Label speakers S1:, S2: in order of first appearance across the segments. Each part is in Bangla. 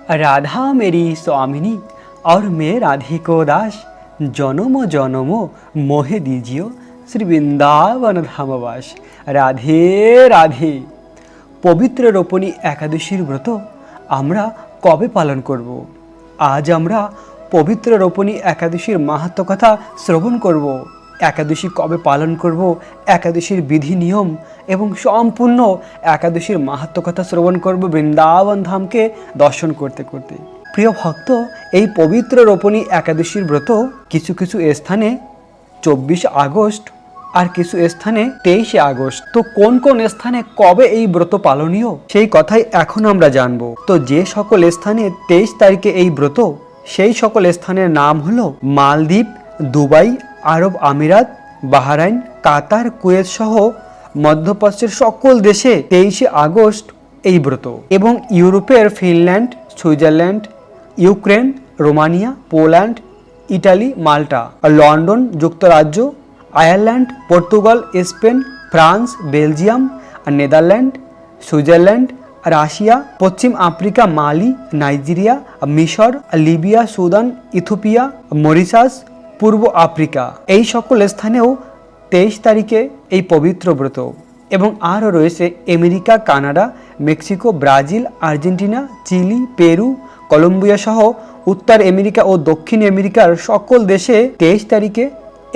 S1: राधा मेरी स्वामिनी और मैं राधे को दास, जन्म जन्म मोहे दीजियो श्री বৃন্দাবন ধামবাস। রাধে রাধে। পবিত্র রোপণী একাদশীর ব্রত আমরা কবে পালন করব? আজ আমরা পবিত্র রোপণী একাদশীর মাহাত্ম্য কথা শ্রবণ করব। একাদশী কবে পালন করব, একাদশীর বিধি নিয়ম এবং সম্পূর্ণ একাদশীর মাহাত্ম্য কথা শ্রবণ করব বৃন্দাবন ধামকে দর্শন করতে করতে। প্রিয় ভক্ত, এই পবিত্র রোপণী একাদশীর ব্রত কিছু কিছু স্থানে 24 আগস্ট আর কিছু স্থানে 23 আগস্ট। তো কোন কোন স্থানে কবে এই ব্রত পালনীয় সেই কথাই এখন আমরা জানবো। তো যে সকল স্থানে 23 তারিখে এই ব্রত, সেই সকল স্থানের নাম হলো মালদ্বীপ, দুবাই, আরব আমিরাত, বাহরাইন, কাতার, কুয়েত সহ মধ্যপ্রাচ্যের সকল দেশে 23 আগস্ট এই ব্রত। এবং ইউরোপের Finland, Switzerland, Ukraine, Romania, Poland, Italy, Malta, London, যুক্তরাজ্য, Ireland, Portugal, Spain, France, Belgium, Netherland, Switzerland, Russia, পশ্চিম আফ্রিকা, মালি, নাইজেরিয়া, মিশর, লিবিয়া, সুদান, ইথিওপিয়া, মরিশাস, পূর্ব আফ্রিকা, এই সকল স্থানেও 23 তারিখে এই পবিত্র ব্রত। এবং আরও রয়েছে America, Canada, Mexico, Brazil, Argentina, Chile, Peru, Colombia সহ উত্তর আমেরিকা ও দক্ষিণ আমেরিকার সকল দেশে 23 তারিখে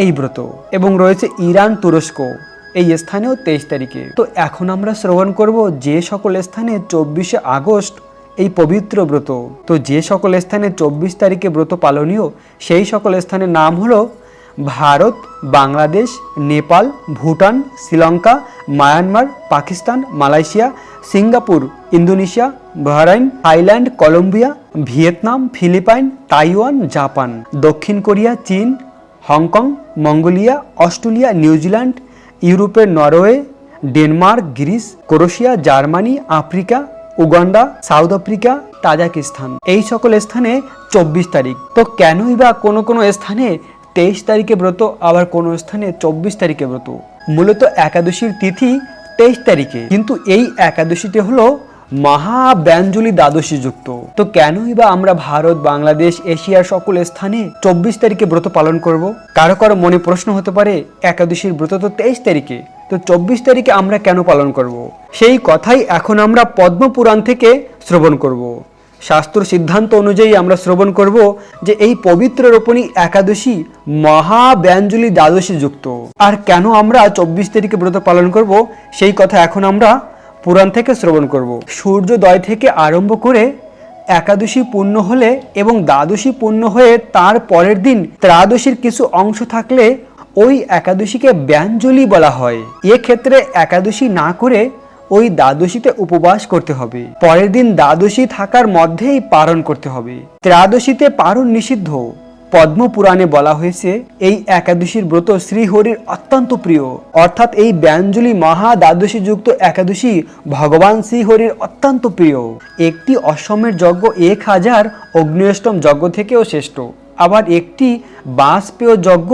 S1: এই ব্রত। এবং রয়েছে ইরান, তুরস্ক, এই স্থানেও 23 তারিখে। তো এখন আমরা শ্রবণ করব যে সকল স্থানে 24 আগস্ট এই পবিত্র ব্রত। তো যে সকল স্থানে 24 তারিখে ব্রত পালনীয় সেই সকল স্থানের নাম হলো Bharat, Bangladesh, Nepal, Bhutan, Sri Lanka, Myanmar, Pakistan, Malaysia, Singapore, Indonesia, Bahrain, Thailand, Colombia, Vietnam, Philippine, Taiwan, Japan, দক্ষিণ কোরিয়া, চীন, হংকং, মঙ্গোলিয়া, অস্ট্রেলিয়া, নিউজিল্যান্ড, ইউরোপের Norway, Denmark, Greece, Croatia, Germany, Africa, Uganda, South Africa, Tajikistan, এই সকল স্থানে 24 তারিখ। তো কেনই বা কোনো কোনো স্থানে 23 তারিখে ব্রত, আবার কোনো স্থানে 24 তারিখে ব্রত? মূলত একাদশীর তিথি 23 তারিখে, কিন্তু এই একাদশীতে হলো মহাব্যাঞ্জলি দ্বাদশী যুক্ত। তো কেনই বা আমরা ভারত, বাংলাদেশ, এশিয়ার সকল স্থানে 24 তারিখে ব্রত পালন করব? কারো কারো মনে প্রশ্ন হতে পারে, একাদশীর ব্রত তো 23 তারিখে, তো 24 তারিখে আমরা কেন পালন করব? সেই কথাই এখন আমরা পদ্মপুরাণ থেকে শ্রবণ করব। শাস্ত্র সিদ্ধান্ত অনুযায়ী আমরা শ্রবণ করব যে এই পবিত্র রোপণী একাদশী মহাব্যাঞ্জলি দ্বাদশী যুক্ত। আর কেন আমরা 24 তারিখে ব্রত পালন করব সেই কথা এখন আমরা পুরাণ থেকে শ্রবণ করব। সূর্যোদয় থেকে আরম্ভ করে একাদশী পূর্ণ হলে এবং দ্বাদশী পূর্ণ হয়ে তার পরের দিন ত্রয়োদশীর কিছু অংশ থাকলে ওই একাদশীকে ব্যাঞ্জলি বলা হয়। এক্ষেত্রে একাদশী না করে ওই দ্বাদশীতে উপবাস করতে হবে। পরের দিন দ্বাদশী থাকার মধ্যেই পারণ করতে হবে। ত্রয়োদশীতে পারণ নিষিদ্ধ। পদ্মপুরাণে বলা হয়েছে এই একাদশীর ব্রত শ্রীহরির অত্যন্ত প্রিয়, অর্থাৎ এই ব্যাঞ্জলি মহা দ্বাদশী যুক্ত একাদশী ভগবান শ্রীহরির অত্যন্ত প্রিয়। একটি অশ্বমের যজ্ঞ 1000 অগ্নিষ্টম যজ্ঞ থেকেও শ্রেষ্ঠ। আবার একটি বাঁশপেয় যজ্ঞ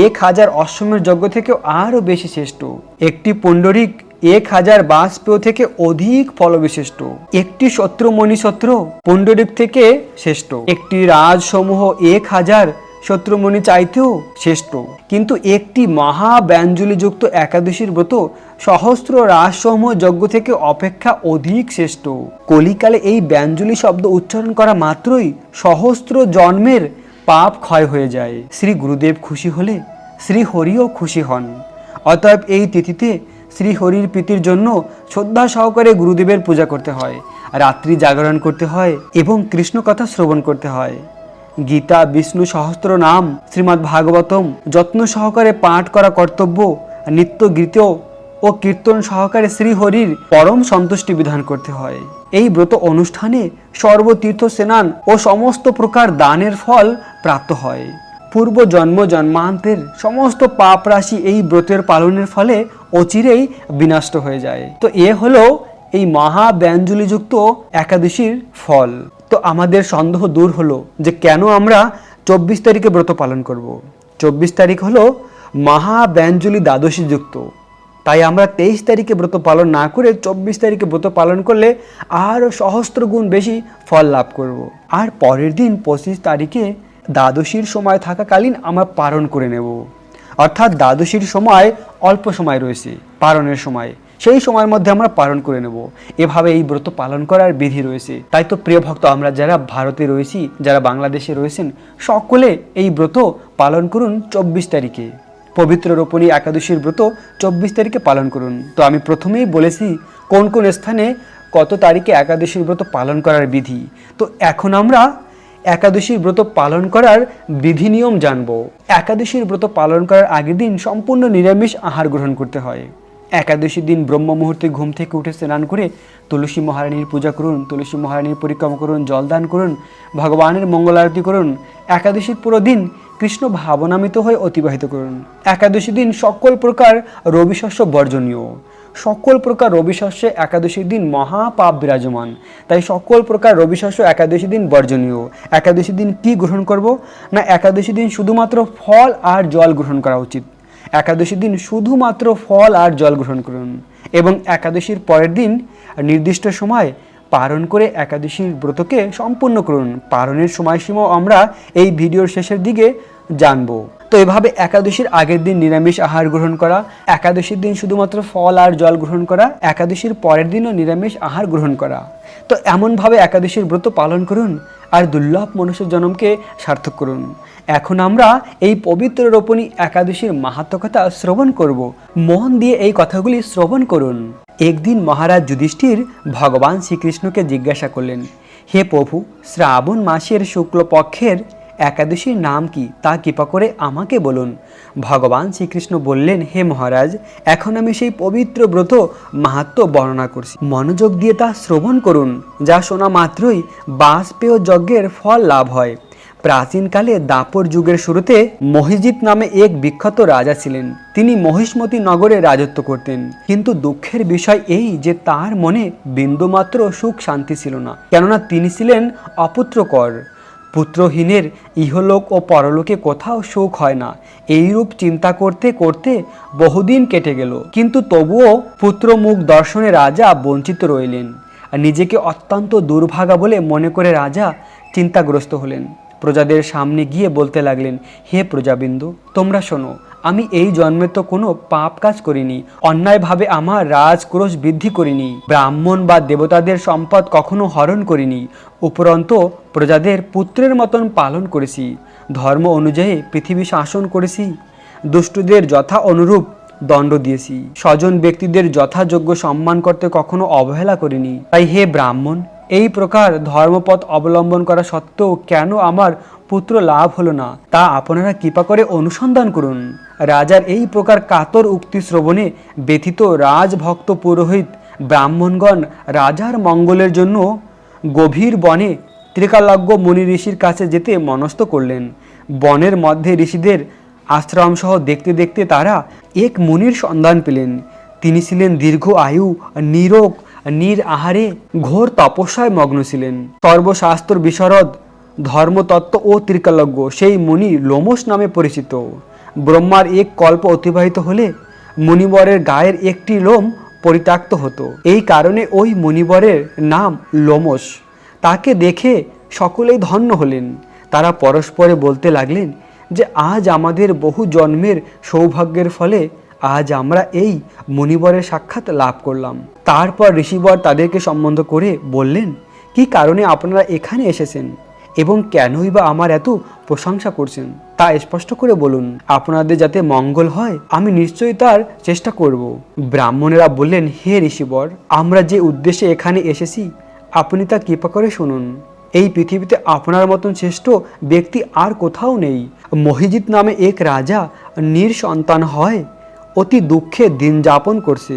S1: 1000 অশ্বমের যজ্ঞ থেকেও আরও বেশি শ্রেষ্ঠ। একটি পুণ্ডরিক 1000 বাঁশপেয় থেকে অধিক ফলবিশিষ্ট। একটি শত্রুমণি সত্র পুণ্ডরিক থেকে শ্রেষ্ঠ। একটি রাজসমূহ 1000 শত্রুমণি চাইতেও শ্রেষ্ঠ। কিন্তু একটি মহাব্যাঞ্জলিযুক্ত একাদশীর ব্রত সহস্র রাজসমূহ যজ্ঞ থেকে অপেক্ষা অধিক শ্রেষ্ঠ। কলিকালে এই ব্যঞ্জলি শব্দ উচ্চারণ করা মাত্রই সহস্র জন্মের পাপ ক্ষয় হয়ে যায়। শ্রী গুরুদেব খুশি হলে শ্রী হরিও খুশি হন। অতএব এই তিথিতে শ্রীহরির প্রীতির জন্য শ্রদ্ধা সহকারে গুরুদেবের পূজা করতে হয়, রাত্রি জাগরণ করতে হয় এবং কৃষ্ণ কথা শ্রবণ করতে হয়। গীতা, বিষ্ণু সহস্র নাম, শ্রীমদ্ ভাগবতম যত্ন সহকারে পাঠ করা কর্তব্য। নিত্য গীত ও কীর্তন সহকারে শ্রীহরির পরম সন্তুষ্টি বিধান করতে হয়। এই ব্রত অনুষ্ঠানে সর্বতীর্থ স্নান ও সমস্ত প্রকার দানের ফল প্রাপ্ত হয়। পূর্ব জন্ম জন্মান্তের সমস্ত পাপ রাশি এই ব্রতের পালনের ফলে অচিরেই বিনষ্ট হয়ে যায়। তো এ হলো এই মহাব্যাঞ্জলিযুক্ত একাদশীর ফল। তো আমাদের সন্দেহ দূর হলো যে কেন আমরা 24 তারিখে ব্রত পালন করব। 24 তারিখ হলো মহাব্যাঞ্জলি দ্বাদশী যুক্ত, তাই আমরা 23 তারিখে ব্রত পালন না করে 24 তারিখে ব্রত পালন করলে আরও সহস্র গুণ বেশি ফল লাভ করব। আর পরের দিন 25 তারিখে দ্বাদশীর সময় থাকাকালীন আমরা পালন করে নেব। অর্থাৎ দ্বাদশীর সময় অল্প সময় রয়েছে পালনের সময়, সেই সময়ের মধ্যে আমরা পালন করে নেব। এভাবে এই ব্রত পালন করার বিধি রয়েছে। তাই তো প্রিয় ভক্ত, আমরা যারা ভারতে রয়েছি, যারা বাংলাদেশে রয়েছেন, সকলে এই ব্রত পালন করুন 24 তারিখে। পবিত্র রোপণী একাদশীর ব্রত 24 তারিখে পালন করুন। তো আমি প্রথমেই বলেছি কোন কোন স্থানে কত তারিখে একাদশীর ব্রত পালন করার বিধি। তো এখন আমরা একাদশীর ব্রত পালন করার বিধি নিয়ম জানব। একাদশীর ব্রত পালন করার আগের দিন সম্পূর্ণ নিরামিষ আহার গ্রহণ করতে হয়। একাদশীর দিন ব্রহ্ম মুহূর্তে ঘুম থেকে উঠে স্নান করে তুলসী মহারানীর পূজা করুন, তুলসী মহারানীর পরিক্রমা করুন, জলদান করুন, ভগবানের মঙ্গল আরতি করুন। একাদশীর পুরো দিন কৃষ্ণ ভাবনামিত হয়ে অতিবাহিত করুন। একাদশী দিন সকল প্রকার রবি শস্য বর্জনীয়। সকল প্রকার রবি শস্যে একাদশীর দিন মহাপাপ বিরাজমান, তাই সকল প্রকার রবি শস্য একাদশী দিন বর্জনীয়। একাদশী দিন কি গ্রহণ করব না, একাদশী দিন শুধুমাত্র ফল আর জল গ্রহণ করা উচিত। একাদশী দিন শুধুমাত্র ফল আর জল গ্রহণ করুন এবং একাদশীর পরের দিন নির্দিষ্ট সময় পালন করে একাদশীর ব্রতকে সম্পূর্ণ করুন। পালনের সময়সীমাও আমরা এই ভিডিওর শেষের দিকে জানবো। তো এভাবে একাদশীর আগের দিন নিরামিষ আহার গ্রহণ করা, একাদশীর দিন শুধুমাত্র ফল আর জল গ্রহণ করা, একাদশীর পরের দিনও নিরামিষ আহার গ্রহণ করা। তো এমনভাবে একাদশীর ব্রত পালন করুন আর দুর্লভ মনুষ্যের জন্মকে সার্থক করুন। এখন আমরা এই পবিত্র রোপণী একাদশীর মাহাত্ম্য কথা শ্রবণ করব। মন দিয়ে এই কথাগুলি শ্রবণ করুন। একদিন মহারাজ যুধিষ্ঠির ভগবান শ্রীকৃষ্ণকে জিজ্ঞাসা করলেন, হে প্রভু, শ্রাবণ মাসের শুক্লপক্ষের একাদশীর নাম কি, তা কৃপা করে আমাকে বলুন। ভগবান শ্রীকৃষ্ণ বললেন, হে মহারাজ, এখন আমি সেই পবিত্র ব্রত মাহাত্ম্য বর্ণনা করছি, মনোযোগ দিয়ে তা শ্রবণ করুন। যা শোনা মাত্রই বাজপেয় যজ্ঞের ফল লাভ হয়। প্রাচীনকালে দাপর যুগের শুরুতে মহিজিৎ নামে এক বিখ্যাত রাজা ছিলেন। তিনি মহিষ্মতি নগরে রাজত্ব করতেন, কিন্তু দুঃখের বিষয় এই যে তার মনে বিন্দুমাত্র সুখ শান্তি ছিল না, কেননা তিনি ছিলেন অপুত্রকর। পুত্রহীনের ইহলোক ও পরলোকে কোথাও সুখ হয় না, এইরূপ চিন্তা করতে করতে বহুদিন কেটে গেল। কিন্তু তবুও পুত্র মুখ দর্শনে রাজা বঞ্চিত রইলেন। নিজেকে অত্যন্ত দুর্ভাগা বলে মনে করে রাজা চিন্তাগ্রস্ত হলেন। প্রজাদের সামনে গিয়ে বলতে লাগলেন, হে প্রজাবিন্দু, তোমরা শোনো, আমি এই জন্মে তো কোনো পাপ কাজ করিনি, অন্যায়ভাবে আমার রাজক্রোশ বৃদ্ধি করিনি, ব্রাহ্মণ বা দেবতাদের সম্পদ কখনো হরণ করিনি, উপরন্ত প্রজাদের পুত্রের মতন পালন করেছি, ধর্ম অনুযায়ী পৃথিবী শাসন করেছি, দুষ্টদের যথা অনুরূপ দণ্ড দিয়েছি, স্বজন ব্যক্তিদের যথাযোগ্য সম্মান করতে কখনো অবহেলা করিনি। তাই হে ব্রাহ্মণ, এই প্রকার ধর্মপথ অবলম্বন করা সত্ত্বেও কেন আমার পুত্র লাভ হলো না, তা আপনারা কৃপা করে অনুসন্ধান করুন। রাজার এই প্রকার কাতর উক্তি শ্রবণে ব্যথিত রাজভক্ত পুরোহিত ব্রাহ্মণগণ রাজার মঙ্গলের জন্য গভীর বনে ত্রিকালজ্ঞ মুনি ঋষির কাছে যেতে মনস্থ করলেন। বনের মধ্যে ঋষিদের আশ্রমসহ দেখতে দেখতে তারা এক মুনির সন্ধান পেলেন। তিনি ছিলেন দীর্ঘ আয়ু, নিরোগ, নিরাহারে ঘোর তপস্যায় মগ্ন ছিলেন। সর্বশাস্ত্র বিশরদ, ধর্মতত্ত্ব ও ত্রিকালজ্ঞ সেই মুনি লোমশ নামে পরিচিত। ব্রহ্মার এক কল্প অতিবাহিত হলে মুনিবরের গায়ের একটি লোম পরিত্যক্ত হতো। এই কারণে ওই মুনিবরের নাম লোমশ। তাকে দেখে সকলেই ধন্য হলেন। তারা পরস্পরে বলতে লাগলেন যে আজ আমাদের বহু জন্মের সৌভাগ্যের ফলে আজ আমরা এই মুনিবরের সাক্ষাৎ লাভ করলাম। তারপর ঋষিবর তাদেরকে সম্বোধন করে বললেন, কি কারণে আপনারা এখানে এসেছেন এবং কেনই বা আমার এত প্রশংসা করছেন, তা স্পষ্ট করে বলুন। আপনাদের যাতে মঙ্গল হয় আমি নিশ্চয়ই তার চেষ্টা করব। ব্রাহ্মণেরা বললেন, হে ঋষিবর, আমরা যে উদ্দেশ্যে এখানে এসেছি আপনি তা কৃপা করে শুনুন। এই পৃথিবীতে আপনার মতন শ্রেষ্ঠ ব্যক্তি আর কোথাও নেই। মহিজিৎ নামে এক রাজা নিঃসন্তান হয় অতি দুঃখে দিন যাপন করছে।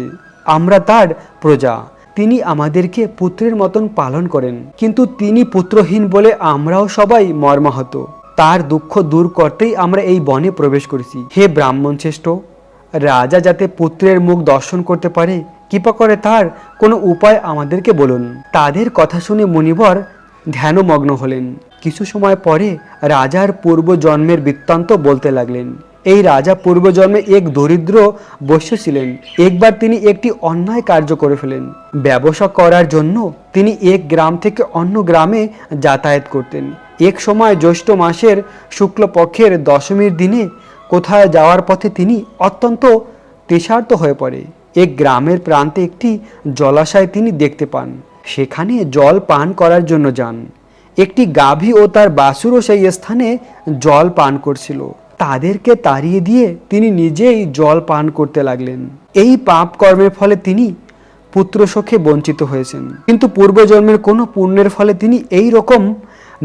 S1: আমরা তার প্রজা। তিনি আমাদেরকে পুত্রের মতন পালন করেন, কিন্তু তিনি পুত্রহীন বলে আমরাও সবাই মর্মাহত। তার দুঃখ দূর করতেই আমরা এই বনে প্রবেশ করেছি। হে ব্রাহ্মণ শ্রেষ্ঠ, রাজা যাতে পুত্রের মুখ দর্শন করতে পারে কৃপা করে তার কোনো উপায় আমাদেরকে বলুন। তাদের কথা শুনে মুনিবর ধ্যানমগ্ন হলেন। কিছু সময় পরে রাজার পূর্ব জন্মের বৃত্তান্ত বলতে লাগলেন। এই রাজা পূর্বজন্মে এক দরিদ্র বৈশ্য ছিলেন। একবার তিনি একটি অন্যায় কার্য করে ফেলেন। ব্যবসা করার জন্য তিনি এক গ্রাম থেকে অন্য গ্রামে যাতায়াত করতেন। এক সময় জ্যৈষ্ঠ মাসের শুক্লপক্ষের দশমীর দিনে কোথায় যাওয়ার পথে তিনি অত্যন্ত তৃষার্ত হয়ে পড়ে। এক গ্রামের প্রান্তে একটি জলাশয় তিনি দেখতে পান। সেখানে জল পান করার জন্য যান। একটি গাভী ও তার বাছুরও সেই স্থানে জল পান করছিল। তাদেরকে তাড়িয়ে দিয়ে তিনি নিজেই জল পান করতে লাগলেন। এই পাপ কর্মের ফলে তিনি পুত্রশোকে বঞ্চিত হয়েছেন, কিন্তু পূর্বজন্মের কোনো পুণ্যের ফলে তিনি এই রকম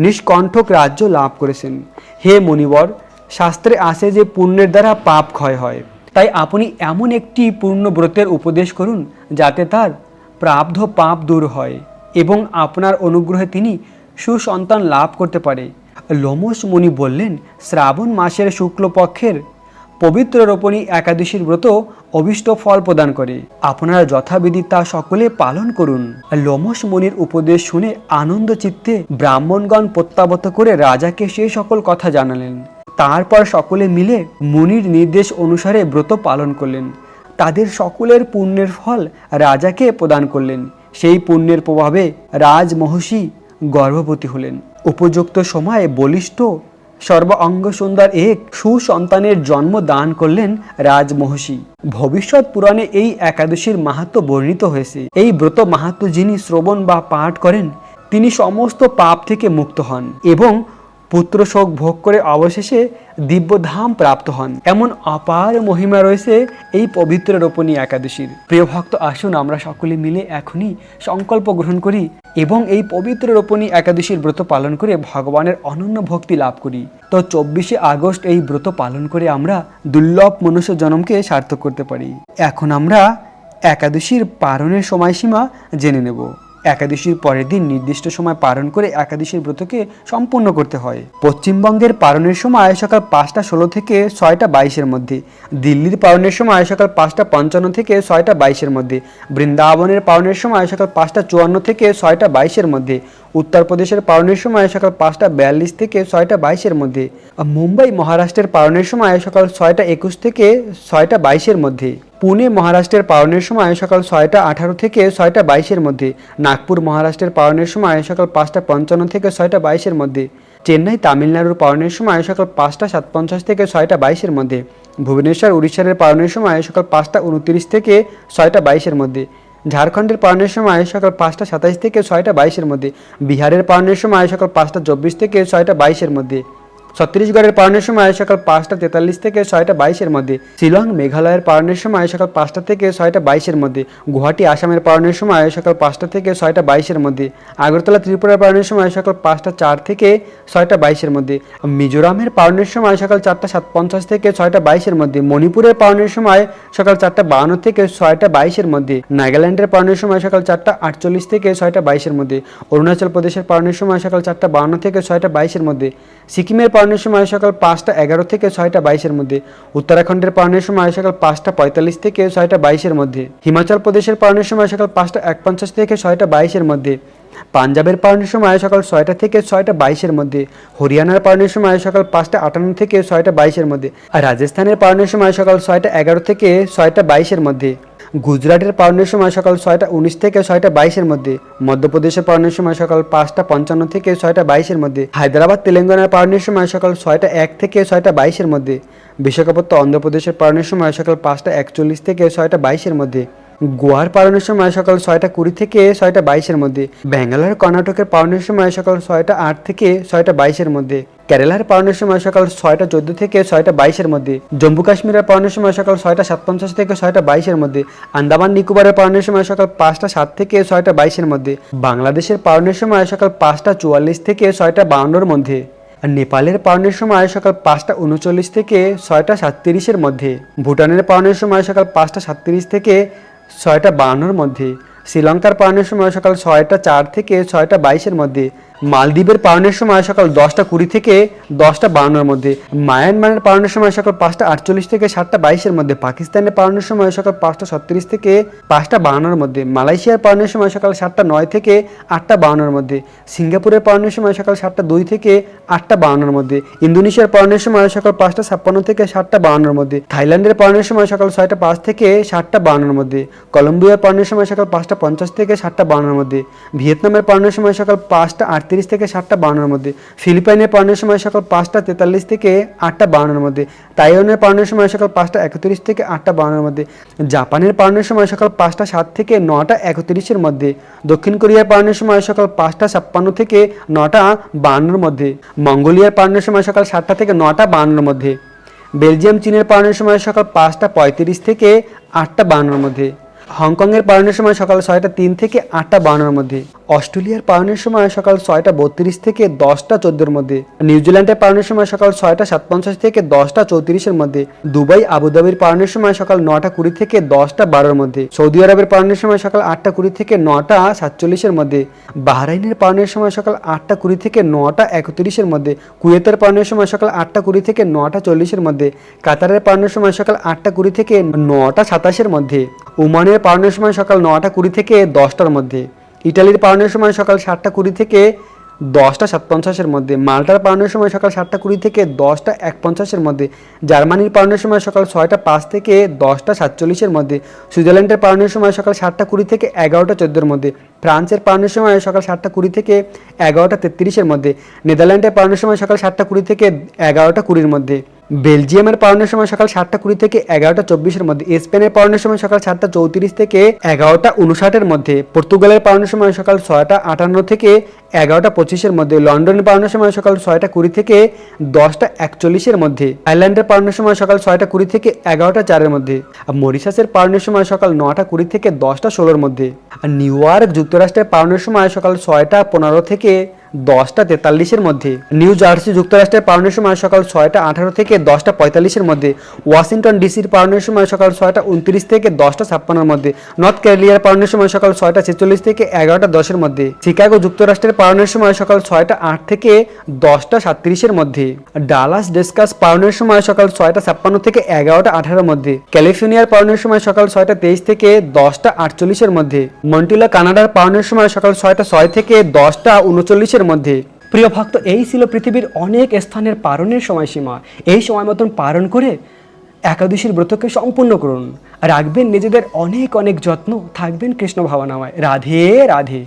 S1: নিষ্কণ্ঠক রাজ্য লাভ করেছেন। হে মুনিবর, শাস্ত্রে আছে যে পুণ্যের দ্বারা পাপ ক্ষয় হয়। তাই আপনি এমন একটি পূর্ণ ব্রতের উপদেশ করুন যাতে তার প্রাপ্ত পাপ দূর হয় এবং আপনার অনুগ্রহে তিনি সুসন্তান লাভ করতে পারে। লোমশ মুনি বললেন, শ্রাবণ মাসের শুক্লপক্ষের পবিত্র রোপণী একাদশীর ব্রত অভীষ্ট ফল প্রদান করে। আপনারা যথাবিধি তা সকলে পালন করুন। লোমশ মুনির উপদেশ শুনে আনন্দ চিত্তে ব্রাহ্মণগণ প্রত্যাবর্ত করে রাজাকে সেই সকল কথা জানালেন। তারপর সকলে মিলে মুনির নির্দেশ অনুসারে ব্রত পালন করলেন। তাদের সকলের পুণ্যের ফল রাজাকে প্রদান করলেন। সেই পুণ্যের প্রভাবে রাজমহিষী গর্ভবতী হলেন। উপযুক্ত সময়ে বলিষ্ঠ সর্ব অঙ্গ সুন্দর এক সুসন্তানের জন্ম দান করলেন রাজমহিষী। ভবিষ্যৎ পুরাণে এই একাদশীর মাহাত্ম্য বর্ণিত হয়েছে। এই ব্রত মাহাত্ম্য যিনি শ্রবণ বা পাঠ করেন তিনি সমস্ত পাপ থেকে মুক্ত হন এবং পুত্র শোক ভোগ করে অবশেষে দিব্যধাম প্রাপ্ত হন। এমন অপার মহিমা রয়েছে এই পবিত্র রোপণী একাদশীর। প্রিয় ভক্ত, আসুন আমরা সকলে মিলে এখনই সংকল্প গ্রহণ করি এবং এই পবিত্র রোপণী একাদশীর ব্রত পালন করে ভগবানের অনন্য ভক্তি লাভ করি। তো 24শে আগস্ট এই ব্রত পালন করে আমরা দুর্লভ মনুষ্য জন্মকে সার্থক করতে পারি। এখন আমরা একাদশীর পালনের সময়সীমা জেনে নেব। একাদশীর পরের দিন নির্দিষ্ট সময় পালন করে একাদশীর ব্রতকে সম্পূর্ণ করতে হয়। পশ্চিমবঙ্গের পালনের সময় সকাল 5টা 16 থেকে 6টা 22-এর মধ্যে, দিল্লির পালনের সময় সকাল 5টা 55 থেকে 6টা 22-এর মধ্যে, বৃন্দাবনের পালনের সময় সকাল 5টা 54 থেকে 6টা 22-এর মধ্যে, উত্তরপ্রদেশের পালনের সময় সকাল 5টা 42 থেকে 6টা 22-এর মধ্যে, মুম্বাই মহারাষ্ট্রের পালনের সময় সকাল 6টা 21 থেকে 6টা 22-এর মধ্যে, পুনে মহারাষ্ট্রের পালনের সময় সকাল 6টা 18 থেকে 6টা 22-এর মধ্যে, নাগপুর মহারাষ্ট্রের পালনের সময় সকাল 5টা 55 থেকে 6টা 22-এর মধ্যে, চেন্নাই তামিলনাড়ুর পালনের সময় সকাল 5টা 57 থেকে 6টা 22-এর মধ্যে, ভুবনেশ্বর উড়িষ্যার পালনের সময় সকাল 5টা 29 থেকে 6টা 22-এর মধ্যে, ঝাড়খণ্ডের পালনের সময় সকাল 5টা 27 থেকে 6টা 22-এর মধ্যে, বিহারের পালনের সময় সকাল 5টা 24 থেকে 6টা 22-এর মধ্যে, ছত্তিশগড়ের পালনের সময় সকাল 5টা 43 থেকে 6টা 22-এর মধ্যে, শিলং মেঘালয়ের পালনের সময় সকাল 5টা থেকে 6টা 22-এর মধ্যে, গুয়াহাটি আসামের পালনের সময় সকাল 5টা থেকে 6টা 22-এর মধ্যে, আগরতলা ত্রিপুরার পালনের সময় সকাল 5টা 4 থেকে 6টা 22-এর মধ্যে, মিজোরামের পালনের সময় সকাল 4টা 57 থেকে 6টা 22-এর মধ্যে, মণিপুরের পালনের সময় সকাল 4টা 52 থেকে 6টা 22-এর মধ্যে, নাগাল্যান্ডের পালনের সময় সকাল 4টা 48 থেকে 6টা 22-এর মধ্যে, অরুণাচল প্রদেশের পালনের সময় সকাল 4টা 52 থেকে 6টা 22-এর মধ্যে, সিকিমের পালনের সময় সকাল 5টা 11 থেকে 6টা 22-এর মধ্যে, উত্তরাখণ্ডের পালনের সময় সকাল 5টা 45 থেকে 6টা 22-এর মধ্যে, হিমাচল প্রদেশের পালনের সময় সকাল 5টা 51 থেকে 6টা 22-এর মধ্যে, পাঞ্জাবের পালনের সময় সকাল 6টা থেকে 6টা 22-এর মধ্যে, হরিয়ানার পালনের সময় সকাল 5টা 58 থেকে 6টা 22-এর মধ্যে, আর রাজস্থানের পালনের সময় সকাল 6টা 11 থেকে 6টা 22-এর মধ্যে, গুজরাটের পালনের সময় সকাল 6টা 19 থেকে 6টা 22-এর মধ্যে, মধ্যপ্রদেশের পালনের সময় সকাল 5টা 55 থেকে 6টা 22-এর মধ্যে, হায়দ্রাবাদ তেলেঙ্গানার পালনের সময় সকাল 6টা 1 থেকে 6টা 22-এর মধ্যে, বিশাখাপত্তনম অন্ধ্রপ্রদেশের পালনের সময় সকাল 5টা 41 থেকে 6টা 22-এর মধ্যে, গোয়ার পালনের সময় সকাল 6টা 20 থেকে 6টা 22-এর মধ্যে, ব্যাঙ্গালোর কর্ণাটকের পালনের সময় সকাল 6টা 8 থেকে 6টা 22-এর মধ্যে, কেরালার পালনের সময় সকাল 6টা 14 থেকে 6টা 22-এর মধ্যে, জম্মু কাশ্মীরের পালনের সময় সকাল 6টা 57 থেকে 6টা 22-এর মধ্যে, আন্দামান নিকোবরের পালনের সময় সকাল 5টা 7 থেকে 6টা 22-এর মধ্যে, বাংলাদেশের পালনের সময় সকাল 5টা 44 থেকে 6টা 52-এর মধ্যে, আর নেপালের পালনের সময় সকাল 5টা 39 থেকে 6টা 37-এর মধ্যে, ভুটানের পালনের সময় সকাল 5টা 37 থেকে 6টা 52-এর মধ্যে, শ্রীলঙ্কার পালনের সময় সকাল 6টা 4 থেকে 6টা 22-এর মধ্যে, মালদ্বীপের পালনের সময় সকাল 10টা 20 থেকে 10টা 52-এর মধ্যে, মায়ানমারের পালনের সময় সকাল 5টা 48 থেকে 7টা 22-এর মধ্যে, পাকিস্তানের পালনের সময় সকাল 5টা 37 থেকে 5টা 52-এর মধ্যে, মালয়েশিয়ার পালনের সময় সকাল 7টা 9 থেকে 8টা 52-এর মধ্যে, সিঙ্গাপুরের পালনের সময় সকাল 7টা 2 থেকে 8টা 52-এর মধ্যে, ইন্দোনেশিয়ার পালনের সময় সকাল 5টা 56 থেকে 7টা 52-এর মধ্যে, থাইল্যান্ডের পালনের সময় সকাল 6টা 5 থেকে 7টা 52-এর মধ্যে, কলম্বিয়ার পালনের সময় সকাল 5টা 50 থেকে 7টা 52-এর মধ্যে, ভিয়েতনামের পালনের সময় সকাল 5টা 38 থেকে 7টা 52-এর মধ্যে, ফিলিপাইনের পালনের সময় সকাল 5টা 43 থেকে 8টা 52-এর মধ্যে, তাইওয়ানের পালনের সময় সকাল 5টা 31 থেকে 8টা 52-এর মধ্যে, জাপানের পালনের সময় সকাল 5টা 7 থেকে 9টা 31-এর মধ্যে, দক্ষিণ কোরিয়ার পালনের সময় সকাল 5টা 56 থেকে 9টা 52-এর মধ্যে, মঙ্গোলিয়ার পালনের সময় সকাল 7টা থেকে 9টা 52-এর মধ্যে, বেলজিয়াম চীনের পালনের সময় সকাল 5টা 35 থেকে 8টা 52-এর মধ্যে, হংকংয়ের পালনের সময় সকাল 6টা 3 থেকে 8টা 52-এর মধ্যে, অস্ট্রেলিয়ার পালনের সময় সকাল 6টা 32 থেকে 10টা 14-এর মধ্যে, নিউজিল্যান্ডের পালনের সময় সকাল 6টা 57 থেকে 10টা 34-এর মধ্যে, দুবাই আবুধাবির পালনের সময় সকাল 9টা 20 থেকে 10টা 12-এর মধ্যে, সৌদি আরবের পালনের সময় সকাল 8টা 20 থেকে 9টা 47-এর মধ্যে, বাহরাইনের পালনের সময় সকাল 8টা 20 থেকে 9টা 31-এর মধ্যে, কুয়েতের পালনের সময় সকাল 8টা 20 থেকে 9টা 40-এর মধ্যে, কাতারের পালনের সময় সকাল 8টা 20 থেকে 9টা 27-এর মধ্যে, ওমানের পালনের সময় সকাল 9টা 20 থেকে 10টার মধ্যে, ইটালির পালনের সময় সকাল 7টা 20 থেকে 10টা 57-এর মধ্যে, মাল্টার পালনের সময় সকাল 7টা 20 থেকে 10টা 51-এর মধ্যে, জার্মানির পালনের সময় সকাল 6টা 5 থেকে 10টা 47-এর মধ্যে, সুইজারল্যান্ডের পালনের সময় সকাল 7টা 20 থেকে 11টা 14-এর মধ্যে, ফ্রান্সের পালনের সময় সকাল 7টা 20 থেকে 11টা 33-এর মধ্যে, নেদারল্যান্ডের পালনের সময় সকাল 7টা 20 থেকে 11টা 20-এর মধ্যে, বেলজিয়ামের পালনের সময় সকাল 7টা 20 থেকে 11টা 24-এর মধ্যে, স্পেনের পালনের সময় সকাল 7টা 34 থেকে 11টা 59-এর মধ্যে, পর্তুগালের পালনের সময় সকাল 6টা 58 থেকে 11টা 25-এর মধ্যে, লন্ডনের পালনের সময় সকাল 6টা 20 থেকে 10টা 41-এর মধ্যে, আয়ারল্যান্ডের পালনের সময় সকাল 6টা 20 থেকে 11টা 4-এর মধ্যে, আর মরিশাসের পালনের সময় সকাল 9টা 20 থেকে 10টা 16-এর মধ্যে, আর নিউ ইয়র্ক যুক্তরাষ্ট্রের পালনের সময় সকাল 6টা 15 থেকে 10টা 43-এর মধ্যে, নিউ জার্সি যুক্তরাষ্ট্রের পালনের সময় সকাল 6টা 18 থেকে 10টা 45-এর মধ্যে, ওয়াশিংটন ডিসির পালনের সময় সকাল 6টা 29 থেকে 10টা 56-এর মধ্যে, নর্থ ক্যারোলিনার পালনের সময় সকাল 6টা 46 থেকে 11টা 10-এর মধ্যে, শিকাগো যুক্তরাষ্ট্রের পালনের সময় সকাল 6টা 8 থেকে 10টা 37-এর মধ্যে, ডালাস টেক্সাস পালনের সময় সকাল 6টা 56 থেকে 11টা 18-এর মধ্যে, ক্যালিফোর্নিয়ার পালনের সময় সকাল 6টা 23 থেকে 10টা 48-এর মধ্যে, মন্টিলা কানাডার পালনের সময় সকাল 6টা 6 থেকে 10টা 39-এর মধ্যে। প্রিয় ভক্ত, এই ছিল পৃথিবীর অনেক স্থানের পালনের সময়সীমা। এই সময় মতন পালন করে একাদশীর ব্রতকে সম্পূর্ণ করুন। রাখবেন নিজেদের অনেক অনেক যত্ন, থাকবেন কৃষ্ণ ভাবনাময়। রাধে রাধে।